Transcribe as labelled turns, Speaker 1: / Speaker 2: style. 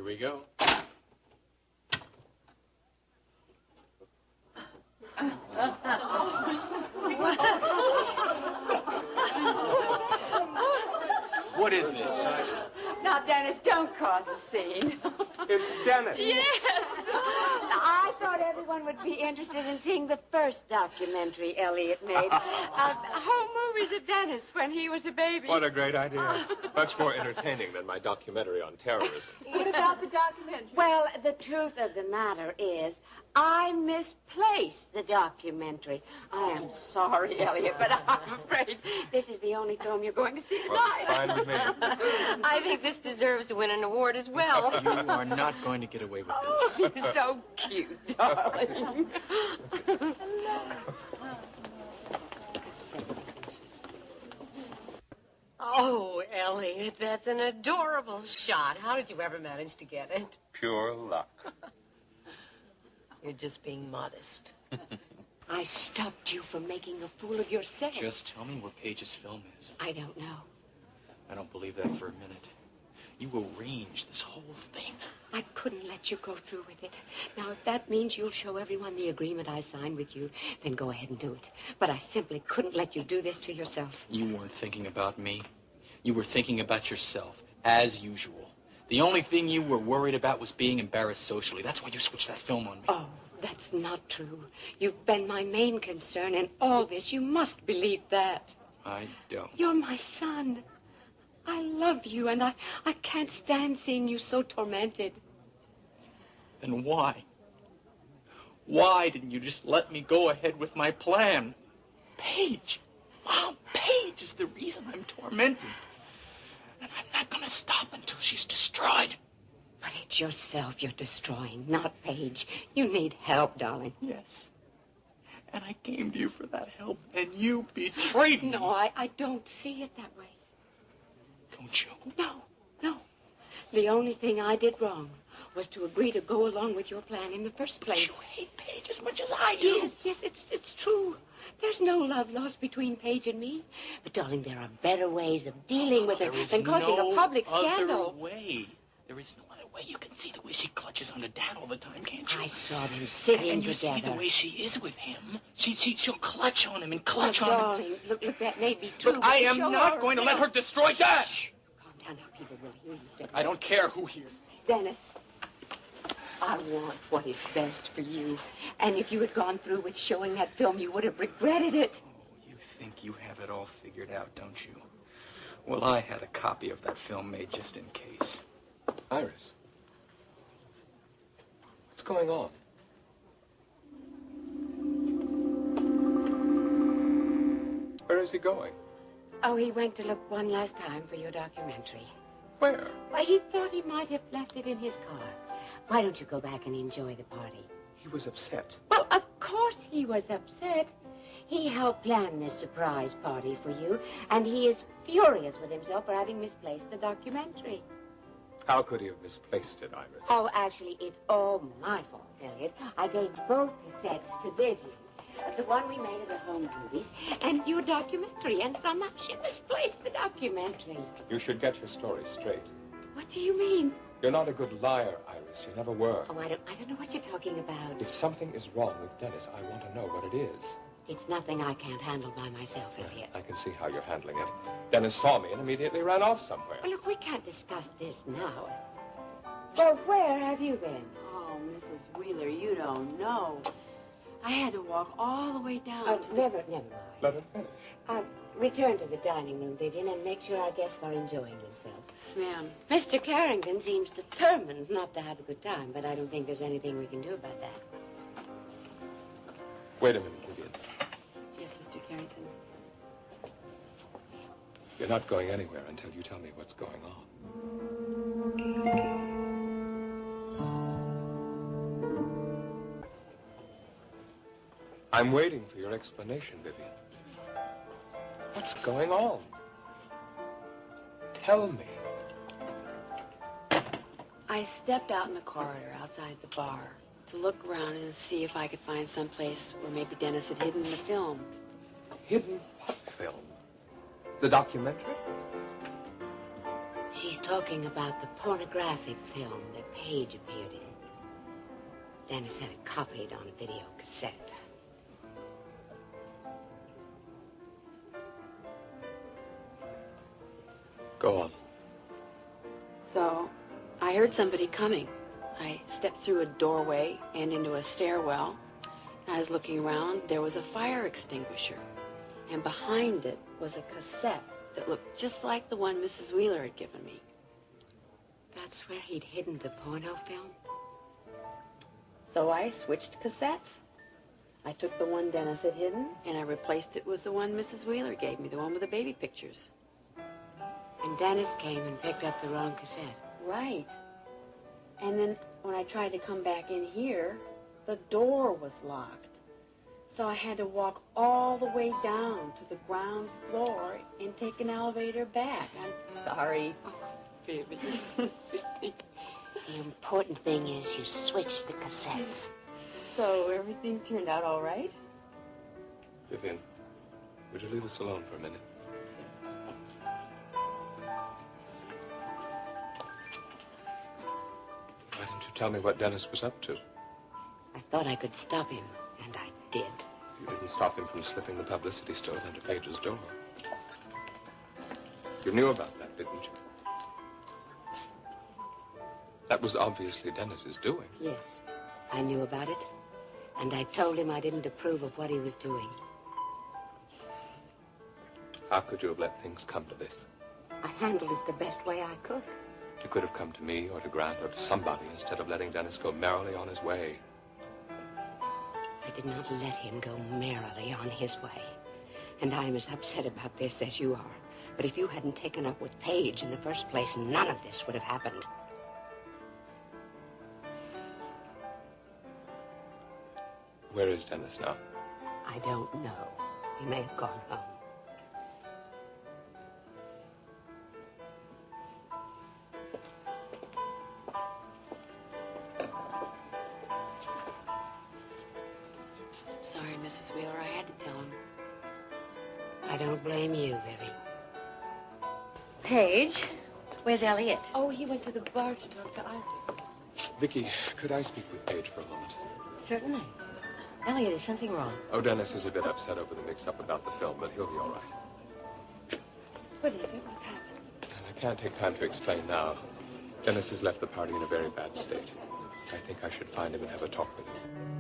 Speaker 1: Here we go. What is this?
Speaker 2: Now, Dennis, don't cause a scene.
Speaker 3: It's Dennis.
Speaker 2: Yes! I thought everyone would be interested in seeing the first documentary Elliot made. Home movies of Dennis when he was a baby.
Speaker 3: What a great idea. Much more entertaining than my documentary on terrorism.
Speaker 2: What about the documentary? Well, the truth of the matter is, I misplaced the documentary. I am sorry, Elliot, but I'm afraid this is the only film you're going to see tonight.
Speaker 3: Well, it's fine with me.
Speaker 4: I think this deserves to win an award as well.
Speaker 1: You are not going to get away with this.
Speaker 2: You're so cute, darling.
Speaker 4: Oh, Elliot, that's an adorable shot. How did you ever manage to get it?
Speaker 3: Pure luck.
Speaker 4: You're just being modest.
Speaker 2: I stopped you from making a fool of yourself.
Speaker 1: Just tell me where Paige's film is.
Speaker 2: I don't know.
Speaker 1: I don't believe that for a minute. You arranged this whole thing.
Speaker 2: I couldn't let you go through with it. Now, if that means you'll show everyone the agreement I signed with you, then go ahead and do it. But I simply couldn't let you do this to yourself.
Speaker 1: You weren't thinking about me. You were thinking about yourself, as usual. The only thing you were worried about was being embarrassed socially. That's why you switched that film on me.
Speaker 2: Oh, that's not true. You've been my main concern in all this. You must believe that.
Speaker 1: I don't.
Speaker 2: You're my son. I love you, and I can't stand seeing you so tormented.
Speaker 1: Then why? Why didn't you just let me go ahead with my plan? Paige! Mom, Paige is the reason I'm tormented. And I'm not going to stop until she's destroyed.
Speaker 2: But it's yourself you're destroying, not Paige. You need help, darling.
Speaker 1: Yes. And I came to you for that help, and you betrayed me.
Speaker 2: No, I don't see it that way.
Speaker 1: Don't you?
Speaker 2: No. The only thing I did wrong was to agree to go along with your plan in the first place.
Speaker 1: You hate Paige as much as I do.
Speaker 2: Yes, it's true. There's no love lost between Paige and me. But, darling, there are better ways of dealing with her than causing a public scandal.
Speaker 1: There is no other way. You can see the way she clutches onto Dad all the time, can't you?
Speaker 2: I saw them sitting
Speaker 1: and you
Speaker 2: together.
Speaker 1: see the way she is with him. She'll clutch on him and clutch on
Speaker 2: darling,
Speaker 1: him.
Speaker 2: Look, that may be true.
Speaker 1: But I am not going to let her destroy Dad.
Speaker 2: Shh. Calm down now, people will hear you, Dennis.
Speaker 1: I don't care who hears me.
Speaker 2: Dennis, I want what is best for you. And if you had gone through with showing that film, you would have regretted it.
Speaker 1: Oh, you think you have it all figured out, don't you? Well, I had a copy of that film made just in case.
Speaker 3: Iris. What's going on? Where is he going?
Speaker 2: Oh, he went to look one last time for your documentary.
Speaker 3: Where?
Speaker 2: Well, he thought he might have left it in his car. Why don't you go back and enjoy the party?
Speaker 3: He was upset.
Speaker 2: Well, of course he was upset. He helped plan this surprise party for you, and he is furious with himself for having misplaced the documentary.
Speaker 3: How could he have misplaced it, Iris?
Speaker 2: Oh, actually, it's all my fault, Elliot. I gave both cassettes to Vivian. The one we made of the home movies, and your documentary, and somehow she misplaced the documentary.
Speaker 3: You should get your story straight.
Speaker 2: What do you mean?
Speaker 3: You're not a good liar, Iris. You never were.
Speaker 2: Oh, I don't know what you're talking about.
Speaker 3: If something is wrong with Dennis, I want to know what it is.
Speaker 2: It's nothing I can't handle by myself, Elliot.
Speaker 3: I can see how you're handling it. Dennis saw me and immediately ran off somewhere.
Speaker 2: Well, look, we can't discuss this now. Well, where have you been?
Speaker 5: Oh, Mrs. Wheeler, you don't know. I had to walk all the way down to...
Speaker 2: Never mind.
Speaker 3: Let her finish.
Speaker 2: Return to the dining room, Vivian, and make sure our guests are enjoying themselves.
Speaker 5: Yes, ma'am.
Speaker 2: Mr. Carrington seems determined not to have a good time, but I don't think there's anything we can do about that.
Speaker 3: Wait a minute, Vivian.
Speaker 5: Yes, Mr. Carrington.
Speaker 3: You're not going anywhere until you tell me what's going on. I'm waiting for your explanation, Vivian. What's going on? Tell me.
Speaker 5: I stepped out in the corridor outside the bar to look around and see if I could find some place where maybe Dennis had hidden the film.
Speaker 3: Hidden what film? The documentary?
Speaker 2: She's talking about the pornographic film that Paige appeared in. Dennis had it copied on a video cassette.
Speaker 3: Go on.
Speaker 5: So, I heard somebody coming. I stepped through a doorway and into a stairwell. And I was looking around. There was a fire extinguisher. And behind it was a cassette that looked just like the one Mrs. Wheeler had given me.
Speaker 2: That's where he'd hidden the porno film?
Speaker 5: So I switched cassettes. I took the one Dennis had hidden, and I replaced it with the one Mrs. Wheeler gave me, the one with the baby pictures.
Speaker 2: And Dennis came and picked up the wrong cassette.
Speaker 5: Right. And then when I tried to come back in here, the door was locked. So I had to walk all the way down to the ground floor and take an elevator back. I'm sorry. Oh, baby.
Speaker 2: The important thing is you switched the cassettes.
Speaker 5: So everything turned out all right?
Speaker 3: Vivian, would you leave us alone for a minute? Why didn't you tell me what Dennis was up to?
Speaker 2: I thought I could stop him, and I did.
Speaker 3: You didn't stop him from slipping the publicity stills into Paige's door. You knew about that, didn't you? That was obviously Dennis's doing.
Speaker 2: Yes, I knew about it, and I told him I didn't approve of what he was doing.
Speaker 3: How could you have let things come to this?
Speaker 2: I handled it the best way I could.
Speaker 3: You could have come to me or to Grant or to somebody instead of letting Dennis go merrily on his way.
Speaker 2: I did not let him go merrily on his way. And I'm as upset about this as you are. But if you hadn't taken up with Paige in the first place, none of this would have happened.
Speaker 3: Where is Dennis now?
Speaker 2: I don't know. He may have gone home.
Speaker 5: Sorry, Mrs. Wheeler. I had to tell him.
Speaker 2: I don't blame you, Vivi.
Speaker 4: Paige, where's Elliot?
Speaker 5: Oh, he went to the bar to talk to Iris.
Speaker 3: Vicky, could I speak with Paige for a moment?
Speaker 4: Certainly. Elliot, is something wrong?
Speaker 3: Oh, Dennis is a bit upset over the mix-up about the film, but he'll be all right.
Speaker 5: What is it? What's happened?
Speaker 3: And I can't take time to explain now. Dennis has left the party in a very bad state. I think I should find him and have a talk with him.